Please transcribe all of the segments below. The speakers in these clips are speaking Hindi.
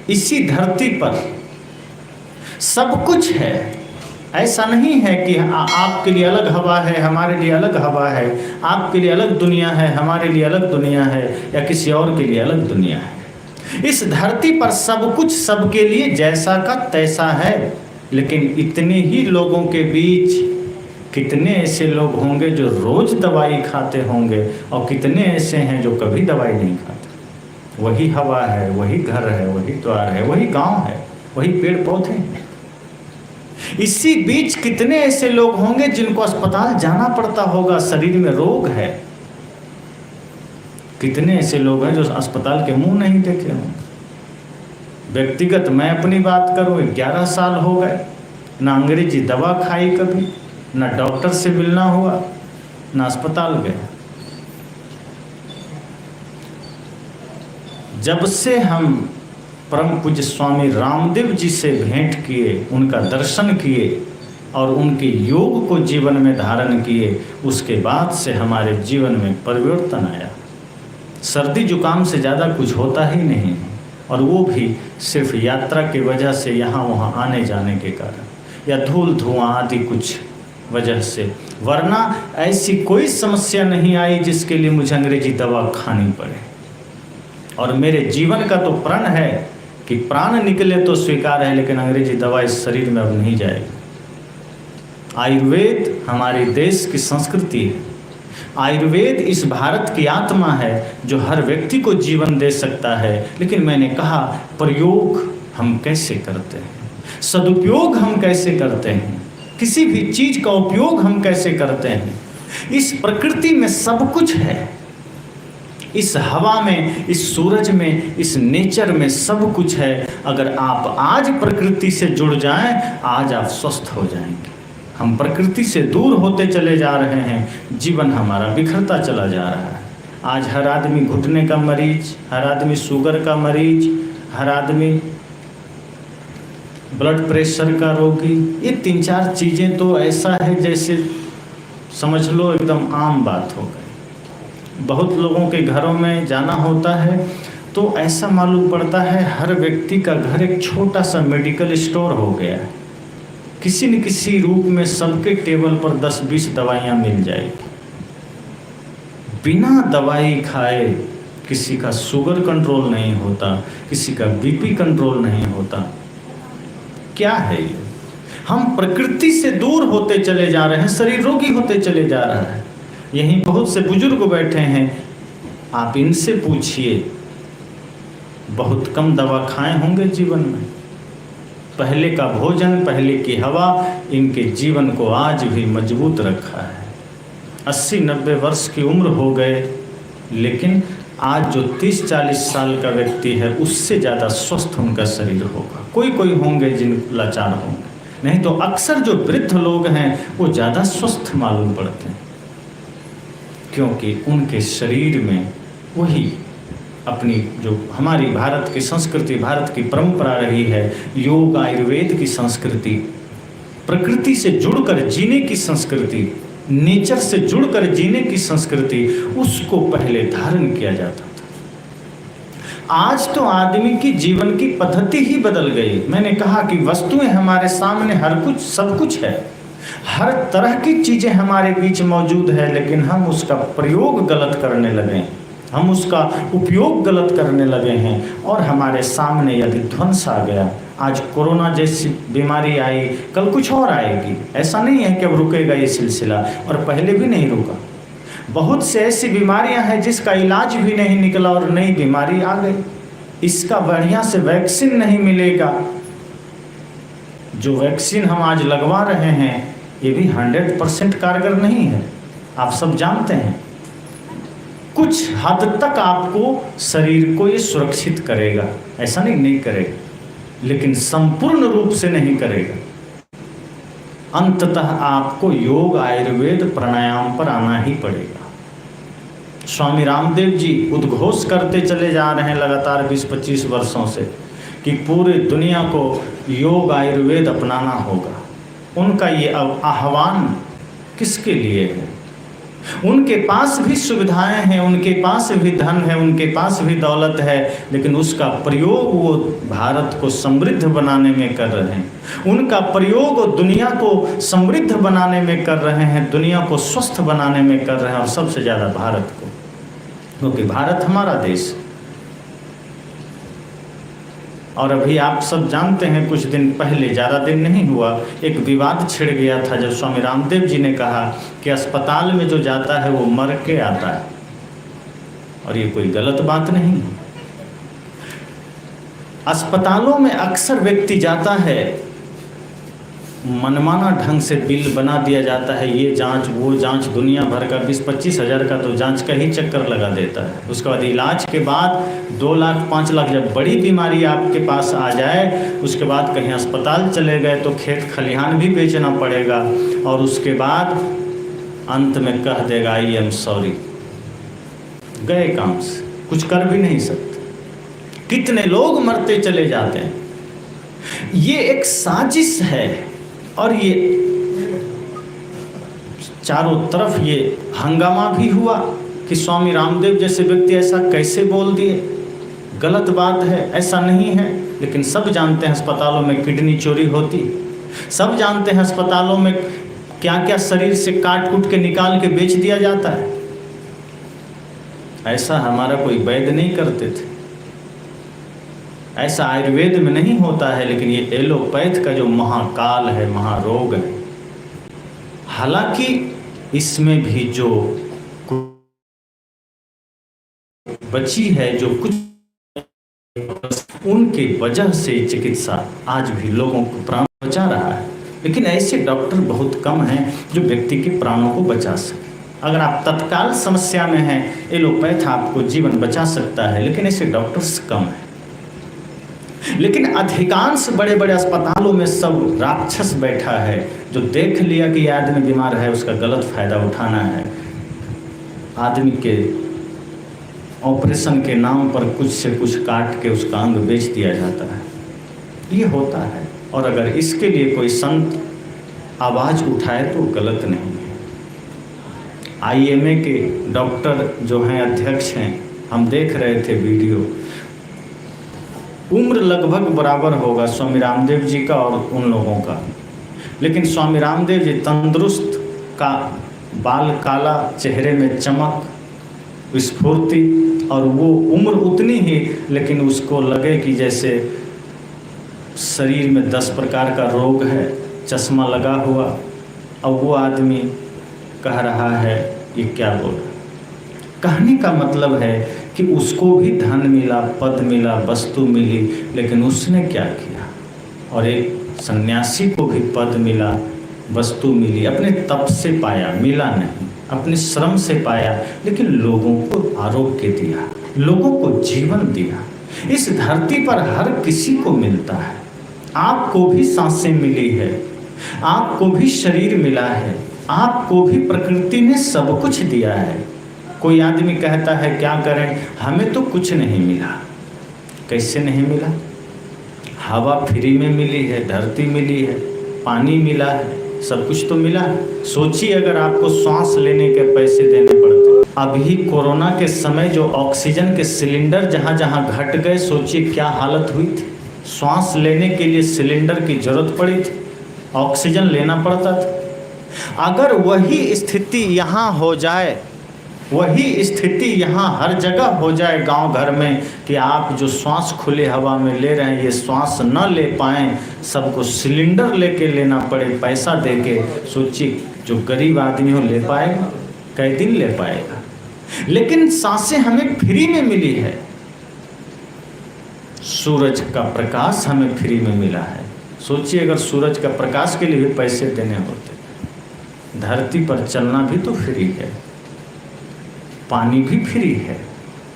इसी धरती पर सब कुछ है। ऐसा नहीं है कि आपके लिए अलग हवा है, हमारे लिए अलग हवा है, आपके लिए अलग दुनिया है, हमारे लिए अलग दुनिया है, या किसी और के लिए अलग दुनिया है। इस धरती पर सब कुछ सबके लिए जैसा का तैसा है। लेकिन इतने ही लोगों के बीच कितने ऐसे लोग होंगे जो रोज दवाई खाते होंगे, और कितने ऐसे हैं जो कभी दवाई नहीं खाते। वही हवा है, वही घर है, वही द्वार है, वही गांव है, वही पेड़ पौधे हैं। इसी बीच कितने ऐसे लोग होंगे जिनको अस्पताल जाना पड़ता होगा, शरीर में रोग है। कितने ऐसे लोग हैं जो अस्पताल के मुंह नहीं देखे होंगे। व्यक्तिगत मैं अपनी बात करूं, 11 साल हो गए, ना अंग्रेजी दवा खाई कभी, ना डॉक्टर से मिलना हुआ, ना अस्पताल गया। जब से हम परम पूज्य स्वामी रामदेव जी से भेंट किए, उनका दर्शन किए और उनके योग को जीवन में धारण किए, उसके बाद से हमारे जीवन में परिवर्तन आया। सर्दी जुकाम से ज़्यादा कुछ होता ही नहीं है, और वो भी सिर्फ यात्रा की वजह से, यहाँ वहाँ आने जाने के कारण, या धूल धुआं आदि कुछ वजह से। वरना ऐसी कोई समस्या नहीं आई जिसके लिए मुझे अंग्रेजी दवा खानी पड़े। और मेरे जीवन का तो प्रण है कि प्राण निकले तो स्वीकार है, लेकिन अंग्रेजी दवा इस शरीर में अब नहीं जाएगी। आयुर्वेद हमारे देश की संस्कृति है। आयुर्वेद इस भारत की आत्मा है जो हर व्यक्ति को जीवन दे सकता है। लेकिन मैंने कहा, प्रयोग हम कैसे करते हैं, सदुपयोग हम कैसे करते हैं, किसी भी चीज का उपयोग हम कैसे करते हैं। इस प्रकृति में सब कुछ है, इस हवा में, इस सूरज में, इस नेचर में सब कुछ है। अगर आप आज प्रकृति से जुड़ जाएं, आज आप स्वस्थ हो जाएंगे। हम प्रकृति से दूर होते चले जा रहे हैं, जीवन हमारा बिखरता चला जा रहा है। आज हर आदमी घुटने का मरीज, हर आदमी शुगर का मरीज, हर आदमी ब्लड प्रेशर का रोगी। ये 3-4 चीज़ें तो ऐसा है जैसे समझ लो एकदम आम बात हो गई। बहुत लोगों के घरों में जाना होता है तो ऐसा मालूम पड़ता है हर व्यक्ति का घर एक छोटा सा मेडिकल स्टोर हो गया है। किसी न किसी रूप में सबके टेबल पर 10-20 दवाइयाँ मिल जाएगी। बिना दवाई खाए किसी का शुगर कंट्रोल नहीं होता, किसी का बीपी कंट्रोल नहीं होता। क्या है ये? हम प्रकृति से दूर होते चले जा रहे हैं, शरीर रोगी होते चले जा रहा है। यहीं बहुत से बुजुर्ग बैठे हैं, आप इनसे पूछिए, बहुत कम दवा खाए होंगे जीवन में। पहले का भोजन, पहले की हवा इनके जीवन को आज भी मजबूत रखा है। 80-90 वर्ष की उम्र हो गए, लेकिन आज जो 30-40 साल का व्यक्ति है उससे ज़्यादा स्वस्थ उनका शरीर होगा। कोई कोई होंगे जिन लाचार होंगे, नहीं तो अक्सर जो वृद्ध लोग हैं वो ज़्यादा स्वस्थ मालूम पड़ते हैं, क्योंकि उनके शरीर में वही अपनी जो हमारी भारत की संस्कृति, भारत की परंपरा रही है, योग आयुर्वेद की संस्कृति, प्रकृति से जुड़कर जीने की संस्कृति, नेचर से जुड़कर जीने की संस्कृति, उसको पहले धारण किया जाता था। आज तो आदमी की जीवन की पद्धति ही बदल गई। मैंने कहा कि वस्तुएं हमारे सामने हर कुछ, सब कुछ है, हर तरह की चीजें हमारे बीच मौजूद है, लेकिन हम उसका प्रयोग गलत करने लगे, हम उसका उपयोग गलत करने लगे हैं और हमारे सामने यदि ध्वंस आ गया। आज कोरोना जैसी बीमारी आई, कल कुछ और आएगी। ऐसा नहीं है कि अब रुकेगा ये सिलसिला, और पहले भी नहीं रुका। बहुत से ऐसी बीमारियां हैं जिसका इलाज भी नहीं निकला और नई बीमारी आ गई। इसका बढ़िया से वैक्सीन नहीं मिलेगा। जो वैक्सीन हम आज लगवा रहे हैं ये भी 100% कारगर नहीं है, आप सब जानते हैं। कुछ हद तक आपको शरीर को ये सुरक्षित करेगा, ऐसा नहीं करेगा, लेकिन संपूर्ण रूप से नहीं करेगा। अंततः आपको योग आयुर्वेद प्राणायाम पर आना ही पड़ेगा। स्वामी रामदेव जी उद्घोष करते चले जा रहे हैं लगातार 20-25 वर्षों से कि पूरे दुनिया को योग आयुर्वेद अपनाना होगा। उनका ये आह्वान किसके लिए है? उनके पास भी सुविधाएं हैं, उनके पास भी धन है, उनके पास भी दौलत है, लेकिन उसका प्रयोग वो भारत को समृद्ध बनाने में कर रहे हैं। उनका प्रयोग वो दुनिया को समृद्ध बनाने में कर रहे हैं, दुनिया को स्वस्थ बनाने में कर रहे हैं, और सबसे ज़्यादा भारत को, क्योंकि भारत हमारा देश। और अभी आप सब जानते हैं, कुछ दिन पहले, ज़्यादा दिन नहीं हुआ, एक विवाद छिड़ गया था जब स्वामी रामदेव जी ने कहा कि अस्पताल में जो जाता है वो मर के आता है, और ये कोई गलत बात नहीं है। अस्पतालों में अक्सर व्यक्ति जाता है, मनमाना ढंग से बिल बना दिया जाता है, ये जांच वो जांच, दुनिया भर का 20-25 हज़ार का तो जांच का ही चक्कर लगा देता है। उसके बाद इलाज के बाद 2 लाख 5 लाख, जब बड़ी बीमारी आपके पास आ जाए, उसके बाद कहीं अस्पताल चले गए तो खेत खलिहान भी बेचना पड़ेगा, और उसके बाद अंत में कह देगा आई एम सॉरी, गए काम से, कुछ कर भी नहीं सकते। कितने लोग मरते चले जाते हैं। ये एक साजिश है, और ये चारों तरफ ये हंगामा भी हुआ कि स्वामी रामदेव जैसे व्यक्ति ऐसा कैसे बोल दिए, गलत बात है, ऐसा नहीं है। लेकिन सब जानते हैं अस्पतालों में किडनी चोरी होती, सब जानते हैं अस्पतालों में क्या क्या शरीर से काट कूट के निकाल के बेच दिया जाता है। ऐसा हमारा कोई वैद्य नहीं करते थे, ऐसा आयुर्वेद में नहीं होता है, लेकिन ये एलोपैथ का जो महाकाल है, महारोग है। हालांकि इसमें भी जो बची है, जो कुछ उनके वजह से चिकित्सा आज भी लोगों को प्राण बचा रहा है। लेकिन ऐसे डॉक्टर बहुत कम हैं जो व्यक्ति के प्राणों को बचा सके। अगर आप तत्काल समस्या में हैं, एलोपैथ आपको जीवन बचा सकता है, लेकिन ऐसे डॉक्टर्स कम हैं। लेकिन अधिकांश बड़े बड़े अस्पतालों में सब राक्षस बैठा है, जो देख लिया कि यह आदमी बीमार है, उसका गलत फायदा उठाना है। आदमी के ऑपरेशन के नाम पर कुछ से कुछ काट के उसका अंग बेच दिया जाता है, ये होता है। और अगर इसके लिए कोई संत आवाज़ उठाए तो गलत नहीं है। IMA के डॉक्टर जो हैं, अध्यक्ष हैं, हम देख रहे थे वीडियो, उम्र लगभग बराबर होगा स्वामी रामदेव जी का और उन लोगों का, लेकिन स्वामी रामदेव जी तंदुरुस्त, का बाल काला, चेहरे में चमक, स्फूर्ति, और वो उम्र उतनी ही, लेकिन उसको लगे कि जैसे शरीर में 10 प्रकार का रोग है, चश्मा लगा हुआ, और वो आदमी कह रहा है ये क्या बोल रहा है। कहने का मतलब है कि उसको भी धन मिला, पद मिला, वस्तु मिली, लेकिन उसने क्या किया। और एक सन्यासी को भी पद मिला, वस्तु मिली, अपने तप से पाया, मिला नहीं, अपने श्रम से पाया, लेकिन लोगों को आरोग्य दिया, लोगों को जीवन दिया। इस धरती पर हर किसी को मिलता है। आपको भी सांसें मिली है, आपको भी शरीर मिला है, आपको भी प्रकृति ने सब कुछ दिया है। कोई आदमी कहता है क्या करें, हमें तो कुछ नहीं मिला। कैसे नहीं मिला? हवा फ्री में मिली है, धरती मिली है, पानी मिला है, सब कुछ तो मिला है। सोचिए अगर आपको सांस लेने के पैसे देने पड़ते। अभी कोरोना के समय जो ऑक्सीजन के सिलेंडर जहाँ जहाँ घट गए, सोचिए क्या हालत हुई थी। सांस लेने के लिए सिलेंडर की जरूरत पड़ी थी, ऑक्सीजन लेना पड़ता था। अगर वही स्थिति यहाँ हो जाए, वही स्थिति यहाँ हर जगह हो जाए गांव घर में, कि आप जो श्वास खुले हवा में ले रहे हैं, ये श्वास न ले पाएँ, सबको सिलेंडर लेके लेना पड़े पैसा देके, सोचिए जो गरीब आदमी हो ले पाएगा? कई दिन ले पाएगा? लेकिन सांसें हमें फ्री में मिली है, सूरज का प्रकाश हमें फ्री में मिला है। सोचिए अगर सूरज का प्रकाश के लिए भी पैसे देने होते। धरती पर चलना भी तो फ्री है, पानी भी फ्री है।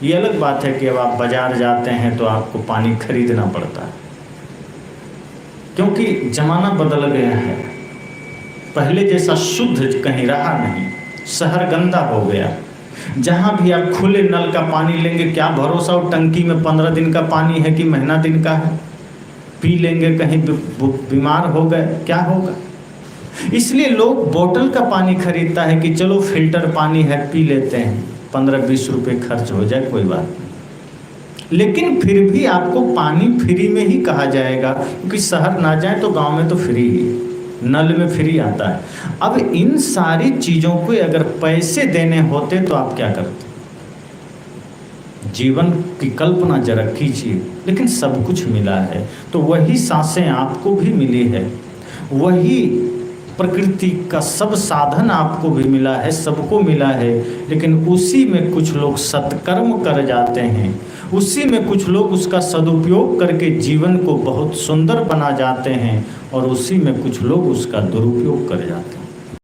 ये अलग बात है कि अब आप बाजार जाते हैं तो आपको पानी खरीदना पड़ता है, क्योंकि ज़माना बदल गया है। पहले जैसा शुद्ध कहीं रहा नहीं, शहर गंदा हो गया। जहाँ भी आप खुले नल का पानी लेंगे, क्या भरोसा हो टंकी में 15 दिन का पानी है कि महीना दिन का है। पी लेंगे, कहीं बीमार हो गए, क्या होगा? इसलिए लोग बोतल का पानी खरीदता है कि चलो फिल्टर पानी है पी लेते हैं, 15-20 रुपए खर्च हो जाए कोई बात नहीं। लेकिन फिर भी आपको पानी फ्री में ही कहा जाएगा, क्योंकि शहर ना जाए तो गांव में तो फ्री ही, नल में फ्री आता है। अब इन सारी चीजों को अगर पैसे देने होते तो आप क्या करते? जीवन की कल्पना जरा कीजिए। लेकिन सब कुछ मिला है, तो वही सांसें आपको भी मिली है, वही प्रकृति का सब साधन आपको भी मिला है, सबको मिला है। लेकिन उसी में कुछ लोग सत्कर्म कर जाते हैं, उसी में कुछ लोग उसका सदुपयोग करके जीवन को बहुत सुंदर बना जाते हैं, और उसी में कुछ लोग उसका दुरुपयोग कर जाते हैं।